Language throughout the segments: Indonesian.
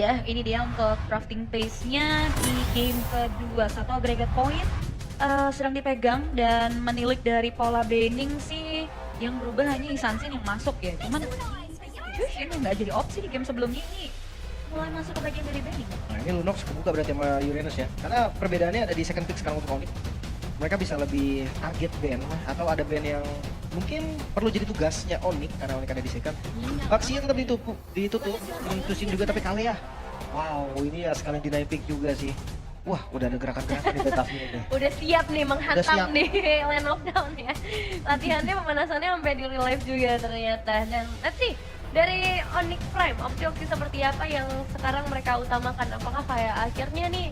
Ya, ini dia untuk crafting pace-nya di game kedua. Satu aggregate point sedang dipegang dan menilik dari pola banning sih yang berubah hanya Isansin yang masuk ya. Cuman Jushin yang nggak jadi opsi di game sebelumnya ini mulai masuk ke bagian dari banning. Nah ini Lunox kebuka berarti sama Uranus ya. Karena perbedaannya ada di second pick sekarang untuk Onyx. Mereka bisa lebih target band atau ada band yang mungkin perlu jadi tugasnya Onyx karena Onyx ada di second. Aksinya tetap ditutup, Tusin juga tapi kali ya. Wow, ini ya sekalian deny pick juga sih. Wah, udah ada gerakan-gerakan di tetapnya ini. Udah siap nih menghantam siap. nih Land of Down ya. Latihannya pemanasannya sampai di real life juga ternyata. Dan let's see, dari Onyx Prime, opsi-opsi seperti apa yang sekarang mereka utamakan? Apakah kayak akhirnya nih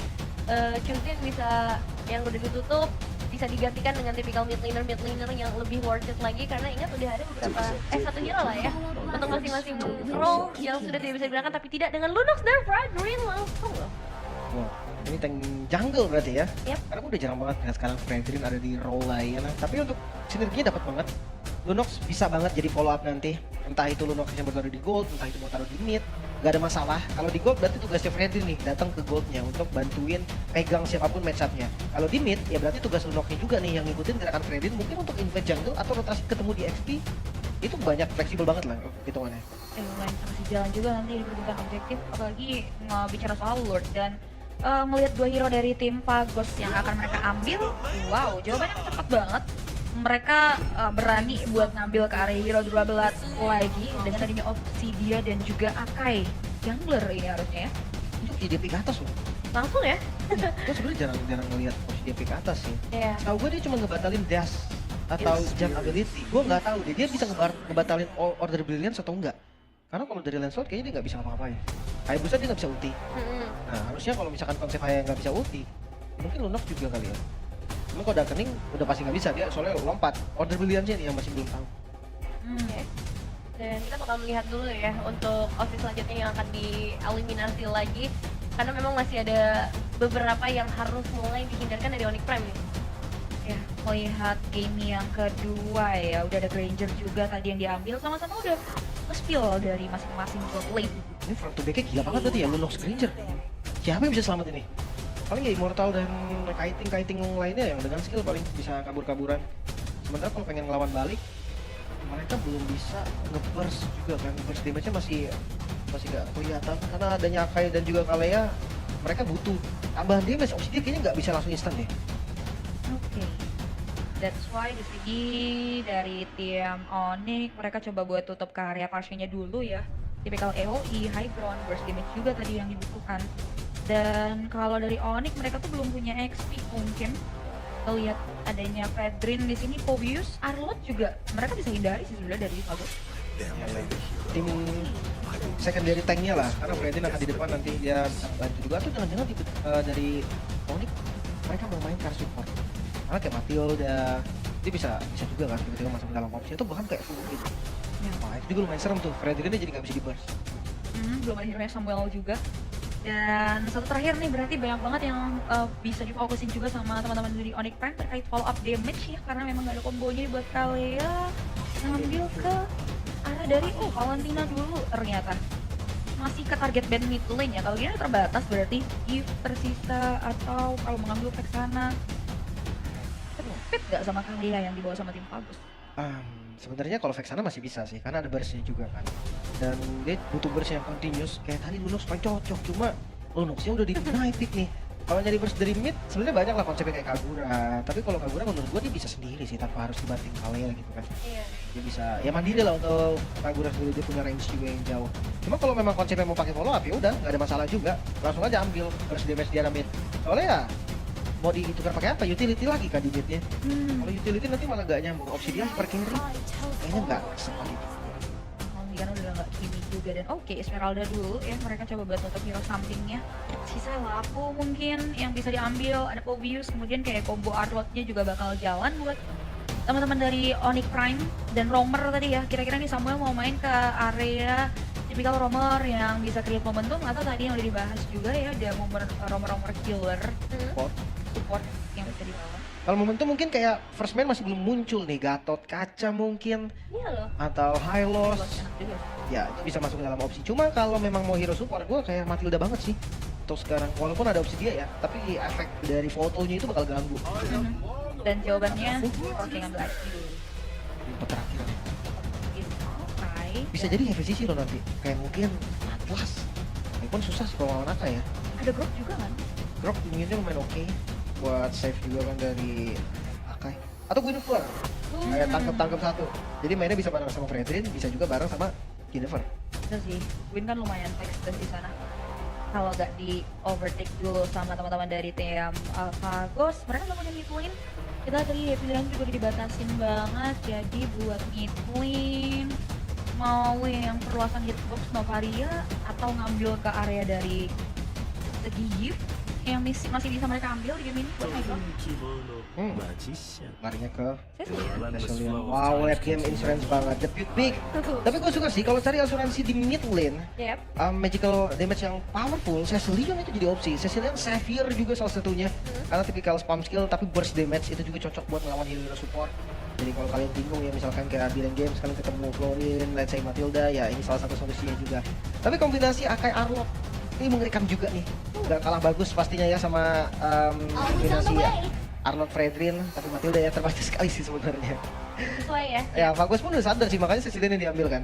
Chunsin bisa yang udah ditutup bisa digantikan dengan tipikal mid laner yang lebih worth it lagi, karena ingat udah ada beberapa satu hero lah ya untuk masing-masing role yang sudah tidak bisa digunakan, tapi tidak dengan Lunox dan Fredrin langsung loh. Wah, ini tank jungle berarti ya? Yep. Karena udah jarang banget lihat sekarang Fredrin ada di role lain. Tapi untuk sinerginya dapat banget. Lunox bisa banget jadi follow up nanti. Entah itu Lunox yang bertaruh di gold, entah itu mau taruh di mid, gak ada masalah. Kalau di gold berarti tugasnya Fredrin nih datang ke goldnya untuk bantuin pegang siapapun matchupnya. Kalau di mid ya berarti tugas Lunoxnya juga nih yang ngikutin gerakan Fredrin, mungkin untuk invade jungle atau rotasi ketemu di XP. Itu banyak fleksibel banget lah hitungannya. Lumayan masih jalan juga nanti di perebutan objektif, apalagi bicara soal Lord dan melihat dua hero dari tim Pagos yang akan mereka ambil. Wow, jawabannya cepat banget. Mereka berani buat ngambil ke area hero 12 lagi dengan adanya Obsidia dan juga Akai jungler ini harusnya ya. Itu jadi pick atas loh. Langsung ya. Gue sebenarnya jarang ngelihat posisi dia pick atas sih. Iya. Tahu gue dia cuma ngebatalin dash atau jump ability. Gue nggak tahu dia bisa ngebatalin order brilliance atau enggak. Karena kalau dari Lancelot kayaknya dia nggak bisa ngapa-ngapain. Hayabusa dia nggak bisa ulti. Nah harusnya kalau misalkan konsep Haya nggak bisa ulti, mungkin Lunox juga kali ya. Cuma kalau udah kening udah pasti nggak bisa, dia soalnya lompat. Order brilliance nih yang masih belum tahu. Oke. Dan kita bakal melihat dulu ya untuk opsi selanjutnya yang akan dieliminasi lagi, karena memang masih ada beberapa yang harus mulai dihindarkan dari Onyx Prime nih. Ya, melihat game yang kedua ya, udah ada Granger juga tadi yang diambil, sama-sama udah nge-spill dari masing-masing bot lane. Ini front to back-nya gila banget berarti ya, Lunox Granger. Siapa yang bisa selamat ini? Paling ya Immortal dan kiting lainnya yang dengan skill paling bisa kabur-kaburan. Sementara kalau pengen ngelawan balik, mereka belum bisa nge-burst juga kan. Burst damage-nya masih nggak kelihatan karena adanya Akai dan juga Kalea. Mereka butuh tambahan damage. Obsidian kayaknya nggak bisa langsung instan deh. Oke. That's why di sini dari tim Onyx mereka coba buat tutup ke area Parshnya dulu ya. Tipikal AoE, high ground, burst damage juga tadi yang dibutuhkan. Dan kalau dari Onyx mereka tuh belum punya XP mungkin. Lihat adanya Fredrin di sini, Pobius, Arlot juga mereka bisa hindari sih sebenarnya dari Pagos. Tim secondary tanknya lah, karena Fredin akan di depan nanti dia bisa bantu juga. Atau jangan-jangan dari Onyx mereka mau main car support. Karena kayak Matilda, dia bisa juga kan tiba-tiba masuk dalam opsi atau bahkan kayak full gitu. Ya. Wah itu juga lumayan serem tuh, Fredinnya jadi nggak bisa di burst. Belum ada hero Samuel juga. Dan satu terakhir nih berarti banyak banget yang bisa difokusin juga sama teman-teman dari Onyx Prime terkait follow up damage ya, karena memang gak ada kombonya buat Kalea ngambil ke arah dari Valentina dulu ternyata. Masih ke target band mid lane ya, kalau gini terbatas berarti if tersisa atau kalau mengambil ke sana. Fit gak sama Kalea yang dibawa sama tim Pagos? Sebenarnya kalau Vexana masih bisa sih, karena ada burstnya juga kan. Dan dia butuh burst yang continuous, kayak tadi Lunox paling cocok, cuma Lunoxnya udah di deny pick nih. Kalau nyari burst dari mid, sebenarnya banyak lah konsepnya kayak Kagura. Tapi kalau Kagura menurut gua dia bisa sendiri sih, tanpa harus dibanting Kalea gitu kan. Iya. Dia bisa, ya mandiri lah untuk Kagura sendiri, dia punya range juga yang jauh. Cuma kalau memang konsepnya mau pakai follow up ya udah, nggak ada masalah juga. Langsung aja ambil burst damage dia mid. Soalnya ya mau ditukar pakai apa? Utility lagi kan di midnya. Kalau utility nanti malah gak nyambung. Obsidian super carry kayaknya nggak sekali. Kan udah nggak kimi juga dan oke Esmeralda dulu ya, mereka coba buat tutup hero sampingnya. Sisa Lapu mungkin yang bisa diambil, ada Pobius, kemudian kayak combo Arlotnya juga bakal jalan buat teman-teman dari Onyx Prime dan Roamer tadi ya. Kira-kira nih Samuel mau main ke area tipikal Roamer yang bisa create momentum, atau tadi yang udah dibahas juga ya ada Roamer killer. support yang bisa dibawa. Kalau momentum mungkin kayak first man masih belum muncul nih, Gatot Kaca mungkin, Iya loh. atau Hylos. Enak juga sih. Ya, itu bisa masuk ke dalam opsi. Cuma kalau memang mau hero support, gue kayak Matilda banget sih. Untuk sekarang, walaupun ada opsi dia ya, tapi efek dari fotonya itu bakal ganggu. Dan jawabannya, oke ngambil IQ dulu. Untuk terakhir. Gitu. Oke. Bisa jadi FVC sih loh nanti. Kayak mungkin Atlas. Ini pun susah sih kalau lawan Aka ya. Ada Grok juga kan? Grok unitnya lumayan oke. Buat save juga kan dari Akai. Atau Guinevere. Kayak tangkap satu. Jadi mainnya bisa bareng sama Fredrin, bisa juga bareng sama Guinevere. Itu sih, Win kan lumayan flex di sana. Kalau nggak di overtake dulu sama teman-teman dari tim Alpha Ghost, mereka nggak punya mid lane. Kita tadi pilihan juga udah dibatasin banget, jadi buat mid lane mau yang perluasan hitbox Novaria atau ngambil ke area dari segi gift yang masih bisa mereka ambil di game ini buat Hydro. Larinya ke Saya sih Cecilion. Wow, late game insurance banget. Debut big. Tapi gue suka sih kalau cari asuransi di mid lane, Yep. magical damage yang powerful, Cecilion itu jadi opsi. Cecilion Savior juga salah satunya. Karena tipikal spam skill tapi burst damage itu juga cocok buat melawan hero support. Jadi kalau kalian bingung ya misalkan kayak di lane game kalian ketemu Florin, let's say Matilda, ya ini salah satu solusinya juga. Tapi kombinasi Akai Arlok ini mengerikan juga nih. Gak kalah bagus pastinya ya sama kombinasi ya. Arnold Fredrin, tapi Matilda ya terbatas sekali sih sebenarnya. Sesuai ya. Ya, Bagus pun udah sadar sih, makanya Cecilion yang diambil kan.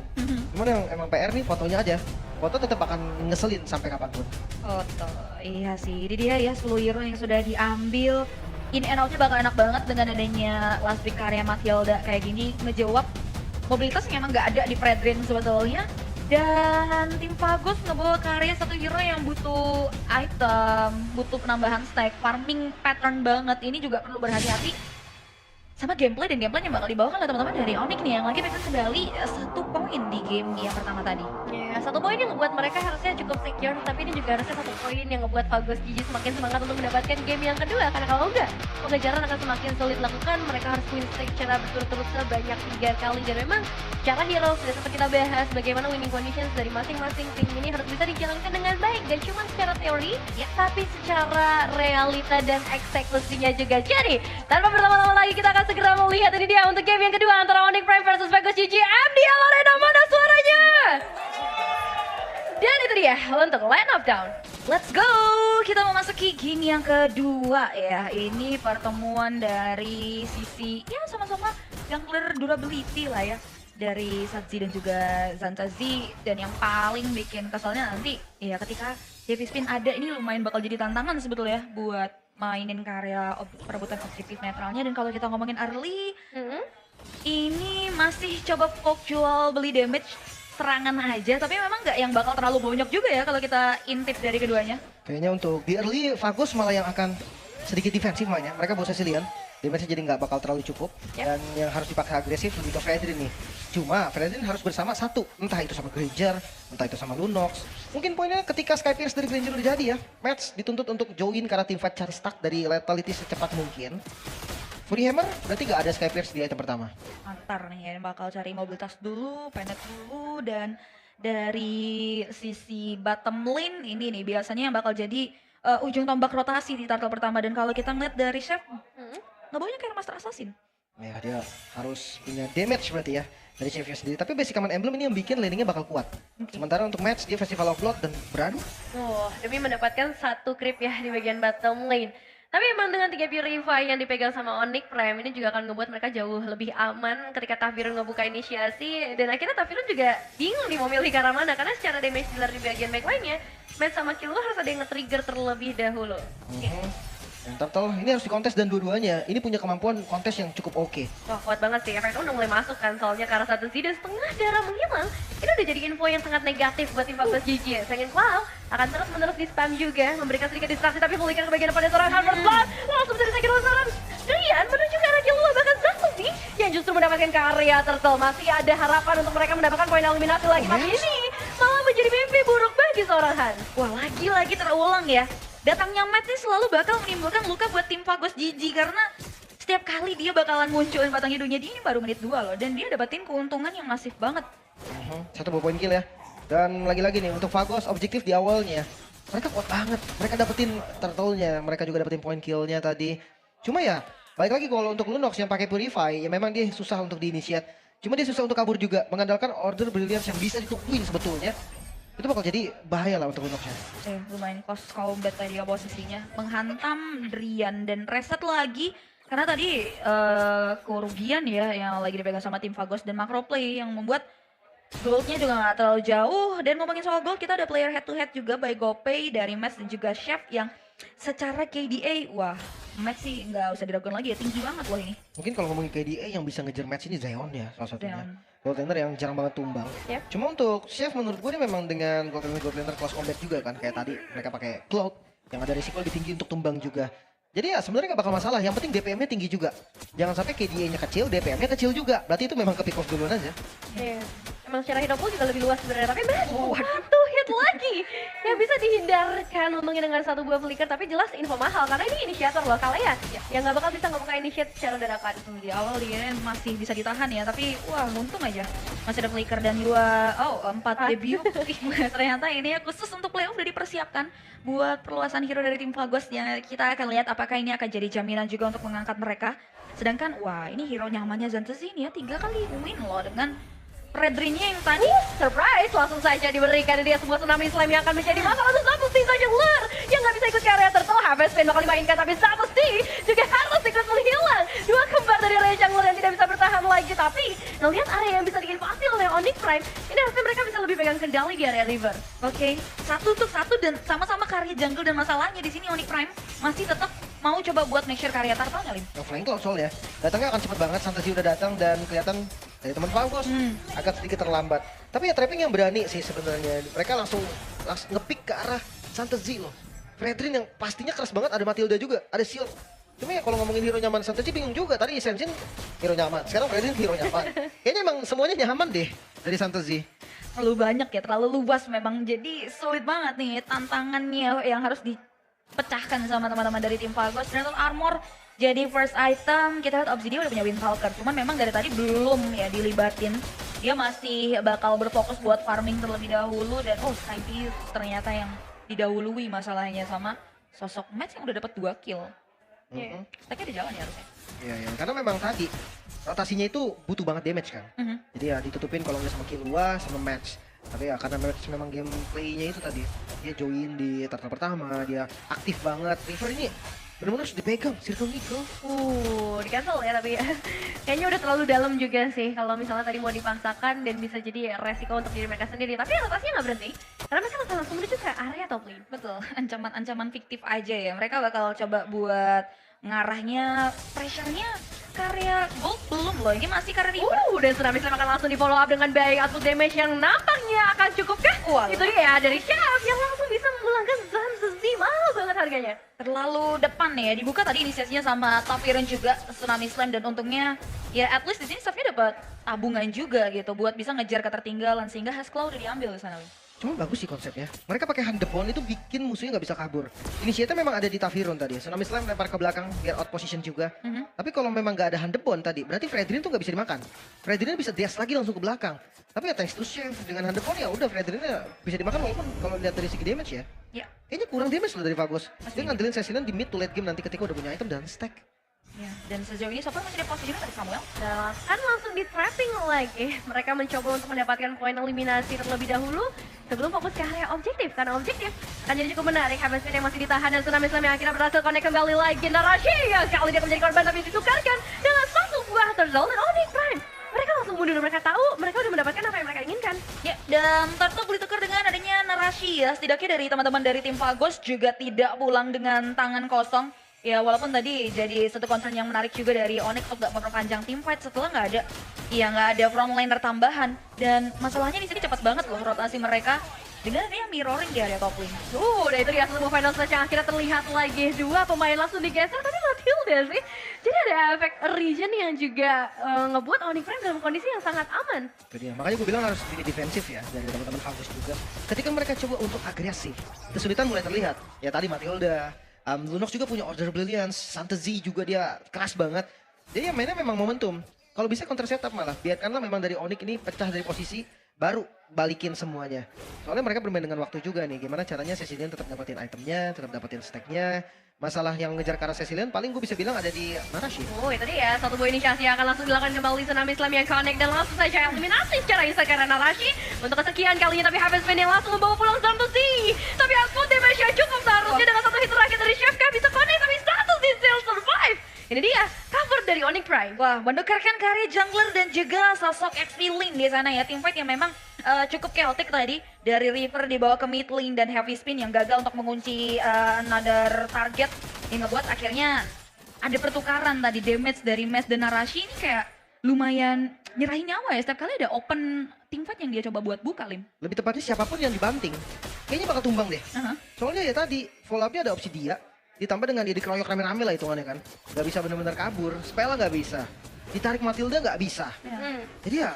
Cuman yang emang PR nih fotonya aja. Foto tetap akan ngeselin sampai kapanpun. Foto, iya sih. Ini dia ya 10 hero yang sudah diambil. In and out-nya bakal enak banget dengan adanya last pick karya Matilda kayak gini. Ngejawab mobilitas yang emang nggak ada di Fredrin sebetulnya. Dan tim Fagos ngebawa karya satu hero yang butuh item, butuh penambahan stack, farming pattern banget. Ini juga perlu berhati-hati sama gameplay, dan gameplay yang bakal dibawakan oleh teman-teman dari Onyx nih yang lagi pegang kembali 1 poin di game yang pertama tadi. Ya, 1 poin yang ngebuat mereka harusnya cukup secure, tapi ini juga harusnya 1 poin yang ngebuat Fagos GG semakin semangat untuk mendapatkan game yang kedua. Karena kalau enggak, pengejaran akan semakin sulit dilakukan. Mereka harus win streak secara berturut-turut sebanyak 3 kali. Dan memang cara hero sudah sempat kita bahas bagaimana winning conditions dari masing-masing tim ini harus bisa dijalankan dengan baik. Dan cuma secara teori, ya, tapi secara realita dan eksekusinya juga. Jadi, tanpa berlama-lama lagi kita akan segera melihat ini dia untuk game yang kedua antara Onyx Prime versus Fagos GG. MDL Arena, mana suaranya? Dan itu dia untuk line up down. Let's go! Kita memasuki game yang kedua ya. Ini pertemuan dari sisi ya sama-sama jungler durability lah ya. Dari Satzi dan juga Zantazi. Dan yang paling bikin keselnya nanti ya ketika Heavy Spin ada, ini lumayan bakal jadi tantangan sebetulnya buat mainin karya perebutan objektif netralnya. Dan kalau kita ngomongin early, ini masih coba poke jual beli damage serangan aja, tapi memang nggak yang bakal terlalu banyak juga ya kalau kita intip dari keduanya. Kayaknya untuk di early, Fagos malah yang akan sedikit defensif mainnya. Mereka bawa Cecilion, damage jadi nggak bakal terlalu cukup. Dan yang harus dipakai agresif lebih ke Fredrin nih. Cuma Fredrin harus bersama satu, entah itu sama Granger, entah itu sama Lunox. Mungkin poinnya ketika Sky Pierce dari Granger udah jadi ya, match dituntut untuk join karena tim fight cari stack dari Lethality secepat mungkin. Fury Hammer berarti gak ada Sky Pierce di item pertama. Antar nih ya, bakal cari mobilitas dulu, penet dulu, dan dari sisi bottom lane ini nih biasanya yang bakal jadi ujung tombak rotasi di turtle pertama. Dan kalau kita ngeliat dari Chef, ngebawanya kayak Master Assassin. Ya dia harus punya damage berarti ya dari Chefnya sendiri. Tapi basic command emblem ini yang bikin laningnya bakal kuat. Sementara untuk match dia Festival of Blood dan beradu. Oh, demi mendapatkan 1 creep ya di bagian bottom lane. Tapi emang dengan 3 Purify yang dipegang sama Onyx Prime ini juga akan ngebuat mereka jauh lebih aman ketika Tafirun ngebuka inisiasi. Dan akhirnya Tafirun juga bingung nih mau milih ke arah mana, karena secara damage dealer di bagian backline-nya, match sama kill harus ada yang nge-trigger terlebih dahulu. Dan Turtle ini harus dikontes dan dua-duanya ini punya kemampuan kontes yang cukup oke. Wah, kuat banget sih, efek udah mulai masuk kan, soalnya karena satu dan setengah darah menghilang, ini udah jadi info yang sangat negatif buat tim Fagos GG. Sayangin Cloud akan terus-menerus di spam juga, memberikan sedikit distraksi tapi pulihkan ke bagian depan seorang Harvard Blood, langsung bisa disakit oleh seorang Drian menuju ke arah Killua, bahkan Zantazi yang justru mendapatkan karya Turtle. Masih ada harapan untuk mereka mendapatkan poin eliminasi lagi, tapi ini malah menjadi mimpi buruk bagi seorang Hans. Wah, lagi-lagi terulang ya. Datangnya Matt nih selalu bakal menimbulkan luka buat tim Fagos GG karena setiap kali dia bakalan munculin batang hidungnya. Dia ini baru menit 2 loh, dan dia dapetin keuntungan yang masif banget. Satu bawa poin kill ya. Dan lagi-lagi nih untuk Fagos objektif di awalnya mereka kuat banget. Mereka dapetin turtle-nya, mereka juga dapetin point kill-nya tadi. Cuma ya, balik lagi kalau untuk Lunox yang pakai Purify, ya memang dia susah untuk diinitiate. Cuma dia susah untuk kabur juga, mengandalkan order brilliance yang bisa ditungguin sebetulnya. Itu bakal jadi bahaya lah untuk Lunox-nya. Lumayan close combat tadi ya posisinya. Menghantam Drian dan reset lagi. Karena tadi kerugian ya yang lagi dipegang sama tim Fagos dan Macro Play yang membuat goldnya juga nggak terlalu jauh. Dan ngomongin soal gold, kita ada player head to head juga by GoPay dari Mets dan juga Chef yang secara KDA, wah Mets sih nggak usah diragukan lagi ya, tinggi banget loh ini. Mungkin kalau ngomongin KDA yang bisa ngejar match ini Zion ya salah satunya. Zion. Gold laner yang jarang banget tumbang. Yep. Cuma untuk Chef menurut gue dia memang dengan gold laner close combat juga kan. Kayak tadi mereka pakai Cloud yang ada risiko lebih tinggi untuk tumbang juga. Jadi ya sebenarnya nggak bakal masalah, yang penting DPM-nya tinggi juga. Jangan sampai KDA-nya kecil, DPM-nya kecil juga. Berarti itu memang ke pick off duluan aja. Iya. Emang secara hit pool juga lebih luas sebenarnya, tapi satu hit lagi yang bisa dihindarkan ngomongin dengan satu buah flicker, tapi jelas info mahal karena ini inisiator loh, kalian yang nggak bakal bisa ngebuka initiate secara dadakan. Di awal dia masih bisa ditahan ya, tapi wah untung aja masih ada flicker dan 4 debut. Ternyata ini ya khusus untuk playoff udah dipersiapkan buat perluasan hero dari tim Fagos yang kita akan lihat apakah ini akan jadi jaminan juga untuk mengangkat mereka. Sedangkan wah ini hero nyamannya Xanthezi ini ya 3 kali win loh dengan Redrinnya yang tadi. Surprise, langsung saja diberikan dia sebuah tsunami slam yang akan menjadi masalah. Satu Steve saja Lur yang nggak bisa ikut ke area turtle. Harvest Spin bakal dimainkan, tapi satu Steve juga harus ikut menghilang. Dua kembar dari Ray Lur yang tidak bisa bertahan lagi, tapi ngelihat area yang bisa diinvasi oleh Onyx Prime, ini harusnya mereka bisa lebih pegang kendali di area river. Oke, satu dan sama-sama karya jungle, dan masalahnya di sini Onyx Prime masih tetap mau coba buat make sure karya turtle nggak Lim? Flying Cloud soalnya datangnya akan cepet banget. Xanthezi udah datang dan kelihatan dari teman Fagos agak sedikit terlambat. Tapi ya trapping yang berani sih sebenarnya. Mereka langsung ngepick ke arah Xanthezi loh. Fredrin yang pastinya keras banget, ada Matilda juga, ada Shield. Cuma ya kalau ngomongin hero nyaman Xanthezi bingung juga. Tadi Senshin hero nyaman, sekarang Fredrin hero nyaman. Kayaknya emang semuanya nyaman deh dari Xanthezi. Terlalu banyak ya, terlalu luas memang. Jadi sulit banget nih tantangannya yang harus dipecahkan sama teman-teman dari tim Fagos. Dragon Armor jadi first item. Kita lihat Obsidian udah punya Windfalker, cuman memang dari tadi belum ya dilibatin. Dia masih bakal berfokus buat farming terlebih dahulu. Dan Skype ternyata yang didahului masalahnya sama sosok Mets yang udah dapat 2 kill. Stacknya udah jalan ya harusnya. Iya, karena memang tadi rotasinya itu butuh banget damage kan. Jadi ya ditutupin kalau nggak sama Killua sama match. Tapi ya karena match memang gameplaynya itu tadi, dia join di turtle pertama, dia aktif banget. River ini benar-benar harus dipegang, Circle Eagle. Di cancel ya, tapi kayaknya udah terlalu dalam juga sih kalau misalnya tadi mau dipaksakan, dan bisa jadi resiko untuk diri mereka sendiri. Tapi rotasinya nggak berhenti karena mereka langsung menuju ke area top lane. Betul, ancaman-ancaman fiktif aja ya. Mereka bakal coba buat ngarahnya, pressure-nya karya gold belum loh. Ini masih karya river. Dan tsunami slam akan langsung di follow up dengan baik. Output damage yang nampaknya akan cukup kah? Itu dia dari Chef yang langsung bisa memulangkan Xanthezi. Mahal banget harganya. Terlalu depan ya, dibuka tadi inisiasinya sama Top Iron juga tsunami slam, dan untungnya ya at least di sini Chefnya dapat tabungan juga gitu buat bisa ngejar ketertinggalan, sehingga Haskell udah diambil di sana. Cuma bagus sih konsepnya. Mereka pakai hand the bone itu bikin musuhnya nggak bisa kabur. Initiator memang ada di Taviron tadi. Tsunami Slam lempar ke belakang biar out position juga. Tapi kalau memang nggak ada hand the bone tadi, berarti Fredrin tuh nggak bisa dimakan. Fredrin bisa dash lagi langsung ke belakang. Tapi ya thanks to Chef dengan hand the bone ya udah Fredrinnya bisa dimakan, walaupun kalau lihat dari segi damage ya. Ya. Kayaknya kurang damage loh dari Fagos. Dia ngandelin sesinan di mid to late game nanti ketika udah punya item dan stack. Ya, dan sejauh ini so far masih ada posisi juga dari Samuel. Dan kan langsung di trapping lagi. Mereka mencoba untuk mendapatkan poin eliminasi terlebih dahulu sebelum fokus ke area objektif, karena objektif akan jadi cukup menarik. Harvest yang masih ditahan dan Tsunami Slam yang akhirnya berhasil connect kembali lagi. Narashi yang kali dia akan menjadi korban, tapi ditukarkan dengan satu buah turtle dan Onyx Prime. Mereka langsung mundur, mereka tahu mereka udah mendapatkan apa yang mereka inginkan. Ya, dan Turtle boleh tukar dengan adanya Narashi ya. Setidaknya dari teman-teman dari tim Fagos juga tidak pulang dengan tangan kosong. Ya walaupun tadi jadi satu concern yang menarik juga dari Onyx untuk gak memperpanjang team fight setelah nggak ada frontliner tambahan. Dan masalahnya di sini cepat banget loh rotasi mereka dengan dia mirroring di area top lane. Dan itu dia satu final smash yang akhirnya terlihat lagi. Dua pemain langsung digeser, tapi Matilda sih. Jadi ada efek region yang juga ngebuat Onyx Prime dalam kondisi yang sangat aman. Jadi makanya gue bilang harus jadi defensif ya dari teman-teman Fagos juga. Ketika mereka coba untuk agresif, kesulitan mulai terlihat. Ya tadi Matilda, Lunox juga punya Order Brilliance, Xanthezi juga dia keras banget. Jadi ya mainnya memang momentum. Kalau bisa counter setup malah, biarkanlah memang dari Onyx ini pecah dari posisi, baru balikin semuanya. Soalnya mereka bermain dengan waktu juga nih. Gimana caranya Cecilion tetap dapetin itemnya, tetap dapetin stacknya. Masalah yang ngejar ke arah Cecilion paling gue bisa bilang ada di Narashi. Oh itu dia, satu buah inisiasi akan langsung dilakukan kembali Tsunami Slam yang connect dan langsung saja eliminasi secara instan karena Narashi untuk kesekian kalinya, tapi Harvest Moon yang langsung membawa pulang Storm to Sea. Tapi output damage-nya cukup seharusnya dengan satu hit terakhir dari Chefka bisa connect, tapi status di still survive. Ini dia, cover dari Onyx Prime. Wah, menukarkan karya jungler dan juga sosok XP Lane di sana ya. Teamfight yang memang cukup chaotic tadi. Dari River dibawa ke mid lane dan Heavy Spin yang gagal untuk mengunci another target. Yang ngebuat akhirnya ada pertukaran tadi damage dari Mesh dan Narashi ini kayak lumayan nyerahin nyawa ya. Setiap kali ada open teamfight yang dia coba buat buka, Lim. Lebih tepatnya siapapun yang dibanting, kayaknya bakal tumbang deh. Soalnya ya tadi, follow up-nya ada opsi dia. Ditambah dengan dia dikeroyok rame-rame lah hitungannya kan. Gak bisa bener-bener kabur, Spella gak bisa. Ditarik Matilda gak bisa. Jadi ya,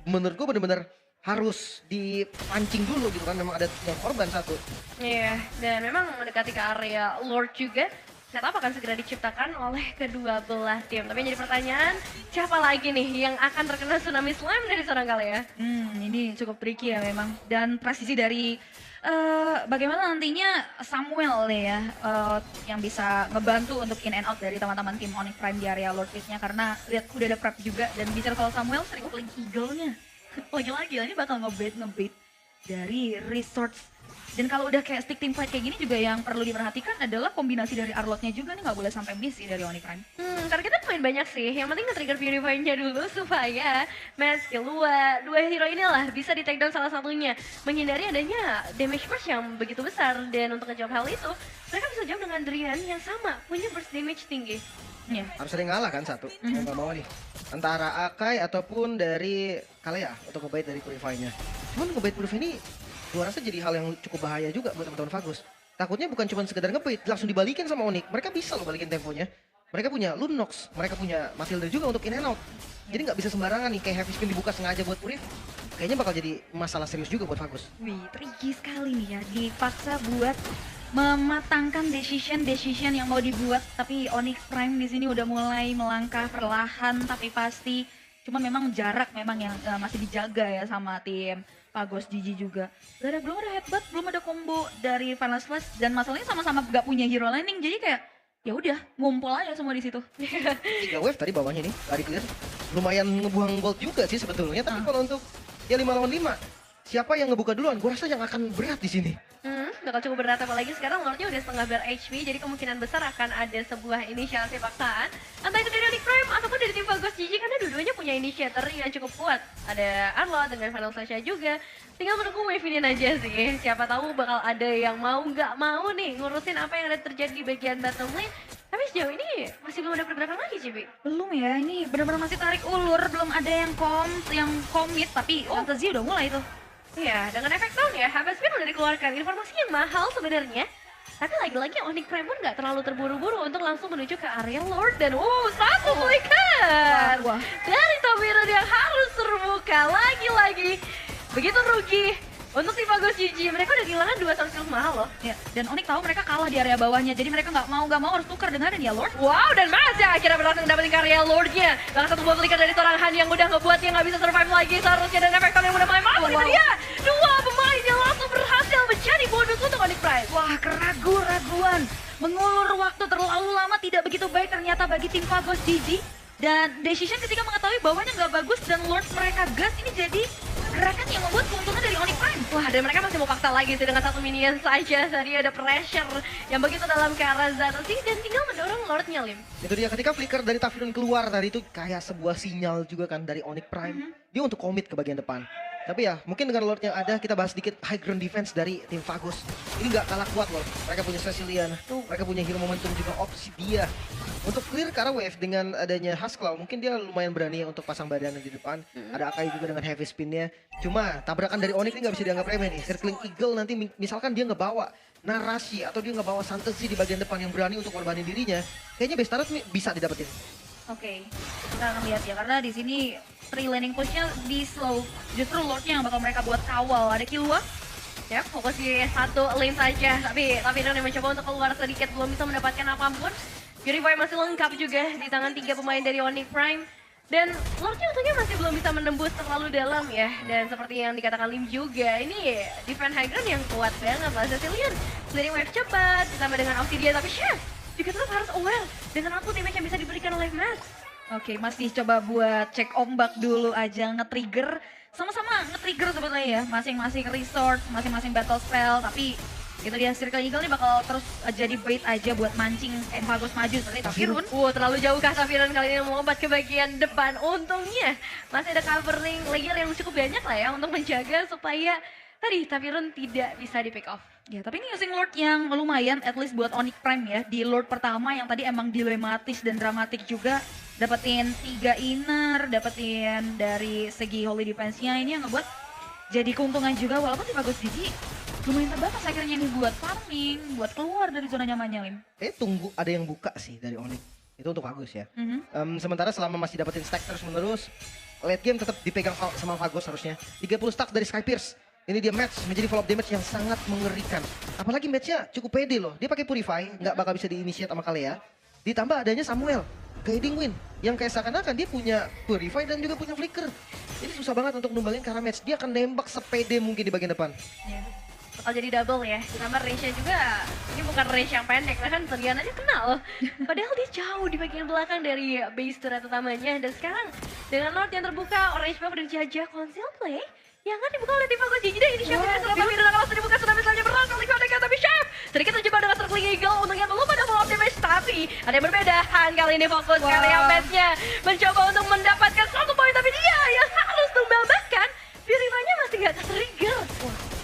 menurut gue bener-bener harus dipancing dulu gitu kan. Memang ada yang korban satu. Iya, dan memang mendekati ke area Lord juga. Setup akan segera diciptakan oleh kedua belah tim. Tapi yang jadi pertanyaan, siapa lagi nih yang akan terkena Tsunami Slam dari seorang kalian? Ini cukup tricky ya memang. Dan presisi dari bagaimana nantinya Samuel nih ya yang bisa ngebantu untuk in and out dari teman-teman tim Onyx Prime di area Lord Pit-nya, karena lihat udah ada prep juga. Dan bicara soal Samuel sering playing Eagle-nya. Lagi-lagi ini bakal ngebait dari resource. Dan kalau udah kayak stick team fight kayak gini juga yang perlu diperhatikan adalah kombinasi dari Arlotnya juga nih, nggak boleh sampai miss sih dari Onyx Prime. Karena kita main banyak sih, yang penting nge-trigger Purify-nya dulu supaya Mesh, Killua, dua hero inilah bisa di take down salah satunya. Menghindari adanya damage burst yang begitu besar, dan untuk ngejawab hal itu, mereka bisa jawab dengan Drian yang sama, punya burst damage tinggi. Iya. Harus ada yang ngalah kan satu, mau gak mau nih. Antara Akai ataupun dari Kalea untuk ngebait dari Purify-nya. Cuman ngebait Purify ini gua rasa jadi hal yang cukup bahaya juga buat teman-teman Fagus. Takutnya bukan cuma sekedar ngebait, langsung dibalikin sama Onyx. Mereka bisa loh balikin temponya. Mereka punya Lunox, mereka punya Matilda juga untuk in and out. Jadi nggak bisa sembarangan nih, kayak Heavy Spin dibuka sengaja buat Purif. Kayaknya bakal jadi masalah serius juga buat Fagus. Wih, tricky sekali nih ya, dipaksa buat mematangkan decision yang mau dibuat. Tapi Onyx Prime di sini udah mulai melangkah perlahan tapi pasti. Cuma memang jarak memang yang masih dijaga ya sama tim Pagos Gigi juga. Belum ada headbutt, belum ada combo dari Final Slash, dan masalahnya sama-sama gak punya hero landing, jadi kayak ya udah ngumpul aja semua di situ. 3 wave tadi bawahnya nih, dari clear. Lumayan ngebuang gold juga sih sebetulnya, tapi kalau untuk ya 5 lawan 5, siapa yang ngebuka duluan? Gua rasa yang akan berat di sini. Bakal cukup berat, apalagi sekarang Lordnya udah setengah ber-HP, jadi kemungkinan besar akan ada sebuah inisiasi paksaan. Entah itu dari Onyx Prime ataupun dari tim Pagos Gigi, karena dua-duanya punya initiator yang cukup kuat. Ada Arlot dengan Final Slash juga. Tinggal menunggu wave ini aja sih. Siapa tahu bakal ada yang mau nggak mau nih ngurusin apa yang ada terjadi di bagian bottom lane. Tapi sejauh ini masih belum ada pergerakan lagi, Cibi. Belum ya, ini benar-benar masih tarik ulur, belum ada yang komit, tapi Fantasy udah mulai tuh. Iya, dengan efek sound ya, Harvest Moon udah dikeluarkan. Informasi yang mahal sebenarnya. Tapi lagi-lagi Onyx Prime pun nggak terlalu terburu-buru untuk langsung menuju ke area Lord. Dan satu flicker dari Tobiron yang harus terbuka lagi-lagi. Begitu rugi untuk tim Pagos Gigi, mereka udah kehilangan 2 sound mahal loh. Ya, dan Onyx tahu mereka kalah di area bawahnya, jadi mereka nggak mau harus tukar dengan dia Lord. Wow, dan Mas ya akhirnya berhasil dapetin karya Lordnya. Bahkan satu buah flicker dari seorang Han yang udah ngebuat dia nggak bisa survive lagi seharusnya, dan efek sound yang udah mulai masuk. Itu dia, 2 pemain yang langsung berhasil menjadi bonus untuk Onyx Prime. Wah, keraguan, mengulur waktu terlalu lama tidak begitu baik ternyata bagi tim Pagos Gigi. Dan decision ketika mengetahui bawahnya nggak bagus dan Lord mereka gas, ini jadi gerakan yang membuat keuntungan dari Onyx Prime. Wah, dan mereka masih mau paksa lagi sih dengan satu minion saja. Tadi ada pressure yang begitu dalam ke arah Zatosi dan tinggal mendorong Lordnya, Lim. Itu dia, ketika flicker dari Tafiron keluar tadi itu kayak sebuah sinyal juga kan dari Onyx Prime. Dia untuk komit ke bagian depan. Tapi ya, mungkin dengan Lord yang ada, kita bahas sedikit high ground defense dari tim Fagus. Ini nggak kalah kuat loh. Mereka punya Cecilion, mereka punya hero momentum juga opsi dia. Untuk clear ke arah wave dengan adanya Husklaw, mungkin dia lumayan berani ya untuk pasang badannya di depan. Ada Akai juga dengan heavy spinnya. Cuma tabrakan dari Onyx ini nggak bisa dianggap remeh nih. Circling Eagle nanti misalkan dia ngebawa Narashi atau dia ngebawa Fantasy di bagian depan yang berani untuk korbanin dirinya, kayaknya base turret bisa didapetin. Oke, kita akan lihat ya, karena di sini free laning pushnya di slow. Justru Lordnya yang bakal mereka buat kawal. Ada Killua. Ya, fokus di satu lane saja. Tapi Don yang mencoba untuk keluar sedikit, belum bisa mendapatkan apapun. Purify masih lengkap juga di tangan 3 pemain dari Onyx Prime. Dan Lordnya untungnya masih belum bisa menembus terlalu dalam ya. Dan seperti yang dikatakan Lim juga, ini defense high ground yang kuat banget lah. Cecilian clearing wave cepat, ditambah dengan Obsidian, tapi Chef juga tetap harus aware dengan output damage yang bisa diberikan oleh Max. Oke, masih coba buat cek ombak dulu aja, nge-trigger. Sama-sama nge-trigger sebetulnya ya, masing-masing resort, masing-masing battle spell, tapi itu dia Circle Eagle ini bakal terus jadi bait aja buat mancing Bagus maju seperti Tafirun. Terlalu jauh kah Tafirun kali ini melompat ke bagian depan. Untungnya masih ada covering layer yang cukup banyak lah ya untuk menjaga supaya tadi Tafirun tidak bisa di pick off. Ya, tapi ini using Lord yang lumayan, at least buat Onyx Prime ya. Di Lord pertama yang tadi emang dilematis dan dramatik juga. Dapetin 3 inner, dapetin dari segi Holy Defense-nya ini yang ngebuat jadi keuntungan juga. Walaupun si Bagus Gigi lumayan terbatas akhirnya ini buat farming, buat keluar dari zona nyamannya, Lim. Tunggu ada yang buka sih dari Onyx. Itu untuk Bagus ya. Sementara selama masih dapetin stack terus menerus, late game tetap dipegang sama Bagus harusnya. 30 stack dari Sky Pierce. Ini dia match menjadi follow up damage yang sangat mengerikan. Apalagi matchnya cukup pede loh. Dia pakai Purify, nggak bakal bisa di-initiate sama Kalea. Ditambah adanya Samuel, guiding win. Yang kayak seakan-akan dia punya Purify dan juga punya Flicker. Ini susah banget untuk numbalin karena match. Dia akan nembak sepede mungkin di bagian depan. Ya. Bakal jadi double ya, ditambah range-nya juga, ini bukan range yang pendek, bahkan Serian aja kenal. Padahal dia jauh di bagian belakang dari base turret utamanya, dan sekarang dengan Lord yang terbuka, orange buff dan dijajah conceal play, yang kan dibuka oleh tim Bagus Gigi dan ini Chef dengan selama Mirror langsung dibuka, sudah misalnya berlangsung di kode tapi Chef sedikit terjebak dengan Circling Eagle, untungnya belum ada follow up damage, tapi ada yang berbeda. Han kali ini fokus kali yang match-nya, mencoba untuk mendapatkan 1 poin, tapi dia yang harus tumbal, bahkan Purify-nya masih nggak trigger.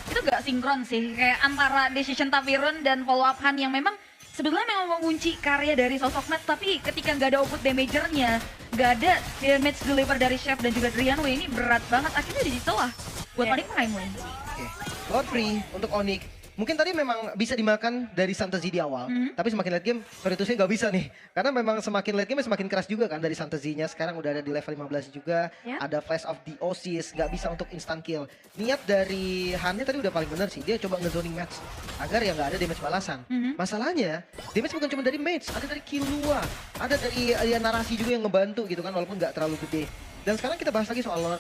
Itu gak sinkron sih, kayak antara decision Tafirun dan follow up Han yang memang sebetulnya memang mengunci karya dari sosok Matt, tapi ketika nggak ada output damager-nya, nggak ada damage deliver dari Chef dan juga Drian, ini berat banget, akhirnya di situ lah buat Onyx Prime win. Oke, Lord free untuk Onyx. Mungkin tadi memang bisa dimakan dari Santezi di awal, tapi semakin late game Veritusnya nggak bisa nih. Karena memang semakin late game semakin keras juga kan dari Santezinya. Sekarang udah ada di level 15 juga, ada Flash of the Oasis, nggak bisa untuk instant kill. Niat dari Hannya tadi udah paling bener sih, dia coba ngezoning match agar ya nggak ada damage balasan. Masalahnya, damage bukan cuma dari mage, ada dari Killua, ada dari narasi juga yang ngebantu gitu kan, walaupun nggak terlalu gede. Dan sekarang kita bahas lagi soal Lord.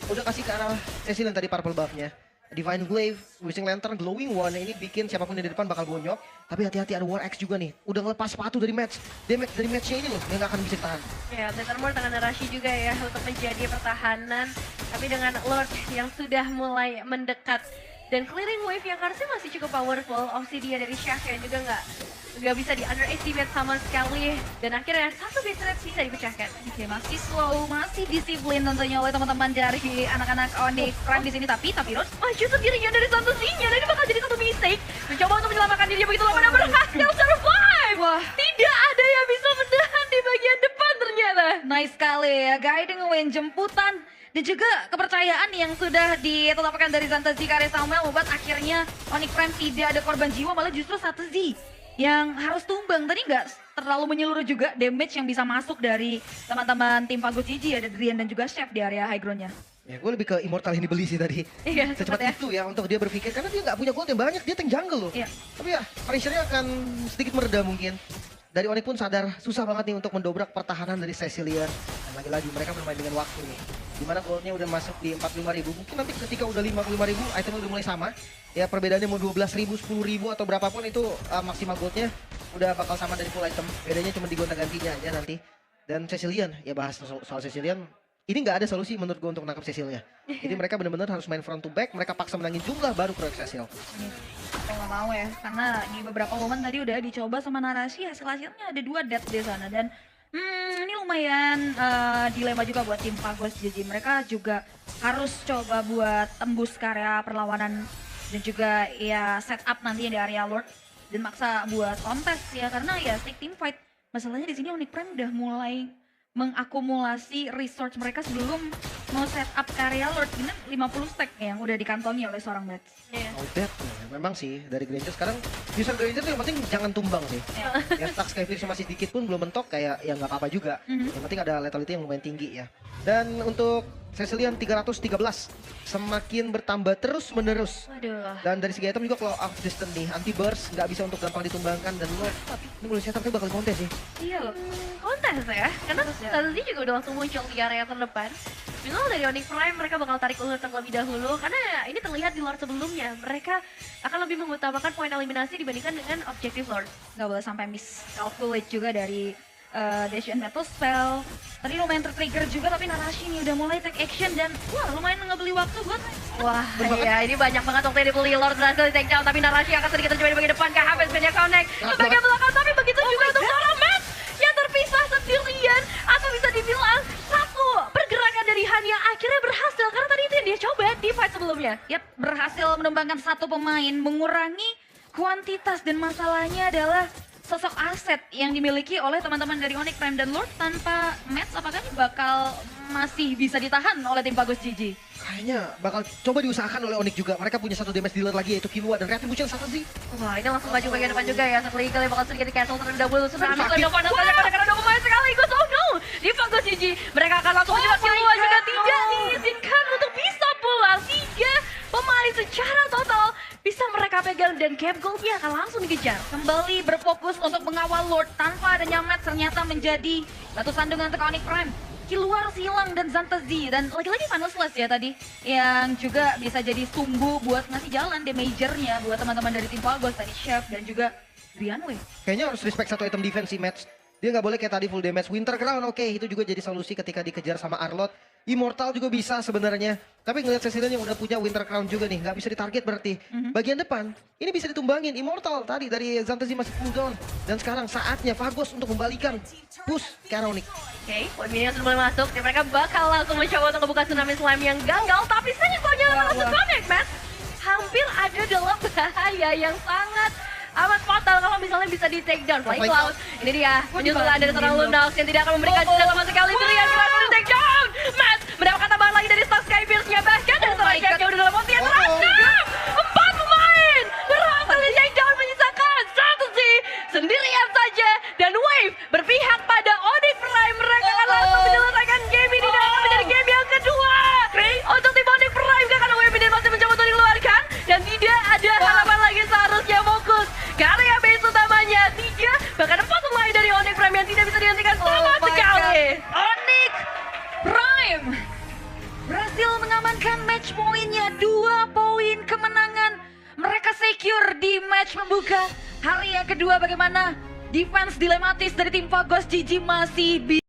Udah kasih ke arah Cecil yang tadi purple buff-nya. Divine Glaive, Wishing Lantern, Glowing One, ini bikin siapapun yang di depan bakal bonyok. Tapi hati-hati ada War Axe juga nih, udah ngelepas sepatu dari match. Damage dari matchnya ini loh, yang gak akan bisa tahan. Ya, Bettermore tangan Arashi juga ya untuk menjadi pertahanan. Tapi dengan Lord yang sudah mulai mendekat. Dan clearing wave yang harusnya masih cukup powerful. Obsidian dari Chef yang juga nggak bisa di underestimate sama sekali. Dan akhirnya satu base rate bisa dipecahkan. Oke, masih slow, masih disiplin tentunya oleh teman-teman dari anak-anak Onyx Prime di sini, tapi Tafirun Maju sendirinya dari Santusinya, dan ini bakal jadi satu mistake. Mencoba untuk menyelamatkan dirinya begitu lama dan berhasil survive. Wah. Tidak ada yang bisa menahan di bagian depan ternyata. nice sekali ya, guiding win, jemputan dan juga kepercayaan yang sudah ditetapkan dari Santezi karya Samuel membuat akhirnya Onyx Prime tidak ada korban jiwa, malah justru Santezi yang harus tumbang. Tadi nggak terlalu menyeluruh juga damage yang bisa masuk dari teman-teman tim Bagus Gigi, ada Drian dan juga Chef di area high ground-nya. Ya gue lebih ke Immortal yang dibeli sih tadi. Iya, Secepat ya. itu ya untuk dia berpikir, karena dia nggak punya gold yang banyak, dia tank jungle loh. Iya. Tapi ya pressure-nya akan sedikit mereda mungkin. Dari Onyx pun sadar susah banget nih untuk mendobrak pertahanan dari Cecilian. Dan lagi-lagi mereka bermain dengan waktu nih. Dimana goldnya udah masuk di 45.000, mungkin nanti ketika udah 55.000 itemnya udah mulai sama. Ya perbedaannya mau 12.000, 10.000 atau berapapun itu maksimal goldnya udah bakal sama dari full item. Bedanya cuma di gonta-gantinya aja nanti. Dan Cecilian, ya bahas soal Cecilian, ini nggak ada solusi menurut gue untuk nangkap Cecilnya. Jadi mereka benar-benar harus main front to back, mereka paksa menangin jumlah baru keroyok Cecil. Aku nggak mau ya, karena di beberapa momen tadi udah dicoba sama narasi, hasilnya ada 2 death di sana. Dan ini lumayan dilema juga buat tim Bagus Gigi. Mereka juga harus coba buat tembus ke area perlawanan dan juga ya setup nanti di area Lord dan maksa buat kontes ya, karena ya stick team fight. Masalahnya di sini Onyx Prime udah mulai mengakumulasi resource mereka sebelum mau setup karya Lord Ginnan 50 stack yang udah dikantongi oleh seorang Mets. Iya. Oh, that. Memang sih dari Granger sekarang user Granger tuh yang penting jangan tumbang sih. Ya stack Skyfisher masih dikit pun belum mentok kayak ya nggak apa-apa juga. Yang penting ada lethality yang lumayan tinggi ya. Dan untuk Cecilian 313 semakin bertambah terus menerus. Waduh. Dan dari segi item juga kalau off distance nih anti burst nggak bisa untuk gampang ditumbangkan dan Lord ini mulai setup bakal kontes sih. Iya loh. Kontes ya, karena Kontes ya. tadi juga udah langsung muncul di area terdepan. Minimal dari Onyx Prime mereka bakal tarik ulur terlebih dahulu karena ini terlihat di Lord sebelumnya mereka akan lebih mengutamakan poin eliminasi dibandingkan dengan objektif Lord. Nggak boleh sampai miss calculate juga dari Dash and Metal Spell. Tadi lumayan tertrigger juga tapi Narashi ini udah mulai take action dan wah lumayan ngebeli waktu buat Wah, ya ini banyak banget waktu yang dibeli. Lord berhasil di take down tapi Narashi akan sedikit terjadi di bagian depan ke Haven Spinnya Connect ke bagian belakang tapi begitu juga untuk seorang Matt yang terpisah sendirian atau bisa dibilang satu pergerakan dari Han yang akhirnya berhasil karena tadi itu yang dia coba di fight sebelumnya. Yap, berhasil menumbangkan satu pemain, mengurangi kuantitas dan masalahnya adalah sosok aset yang dimiliki oleh teman-teman dari Onyx Prime dan Lord tanpa match apakah ini bakal masih bisa ditahan oleh tim Bagus GG? Kayaknya bakal coba diusahakan oleh Onyx juga. Mereka punya satu damage dealer lagi yaitu Killua dan Retribution satu sih. Wah, ini langsung maju bagian depan juga ya. Setelah Eagle yang bakal sedikit di cancel terlebih dahulu. Sudah ambil Sakit. ke depan dan saja karena dua pemain sekaligus. Oh no, di Bagus GG mereka akan langsung menjebak Killua juga tidak diizinkan untuk bisa pulang. Tiga pemain secara total bisa mereka pegang dan cap goldnya akan langsung dikejar. Kembali berfokus untuk mengawal Lord tanpa adanya match ternyata menjadi batu sandungan untuk Onyx Prime. Keluar silang dan Zantazi dan lagi-lagi Panelsless ya tadi yang juga bisa jadi sumbu buat ngasih jalan damagernya buat teman-teman dari tim Pagos tadi Chef dan juga Brianway. Kayaknya harus respect satu item defense sih match. Dia nggak boleh kayak tadi full damage. Winter Crown oke, itu juga jadi solusi ketika dikejar sama Arlott. Immortal juga bisa sebenarnya. Tapi ngeliat Cecilian yang udah punya Winter Crown juga nih, nggak bisa ditarget berarti. Bagian depan, ini bisa ditumbangin. Immortal tadi dari Zantazi masih cooldown. Dan sekarang saatnya Fagos untuk membalikan push ke arah Onyx. Oke, poin minion sudah mulai masuk dan mereka bakal langsung mencoba untuk membuka tsunami slime yang gagal. Tapi sayang kalau langsung connect, Matt. Hampir ada dalam bahaya yang sangat amat fatal kalau misalnya bisa di take down. Flying Cloud, ini dia menyusul ada seorang Lunox yang tidak akan memberikan jeda sama sekali. Sirian berhasil di take down. Matt mendapatkan tambahan lagi dari staff Skyfierce-nya bahkan dari seorang Chef-nya udah dalam motif terancam. 4 pemain berhasil di take down menyisakan Strategy sendirian saja dan Wave berpihak pada Onyx Prime. Mereka akan langsung menyelesaikan game ini dan akan menjadi game yang kedua untuk tim Onyx Prime karena Wave ini masih mencoba untuk dikeluarkan dan tidak ada harapan lagi seharusnya fokus karya base utamanya 3 bahkan 4 pemain dari Onyx Prime yang tidak bisa dihentikan sama sekali. Onyx Prime berhasil mengamankan match poinnya 2 poin kemenangan. Mereka secure di match membuka hari yang kedua. Bagaimana defense dilematis dari tim Pagos GG masih bisa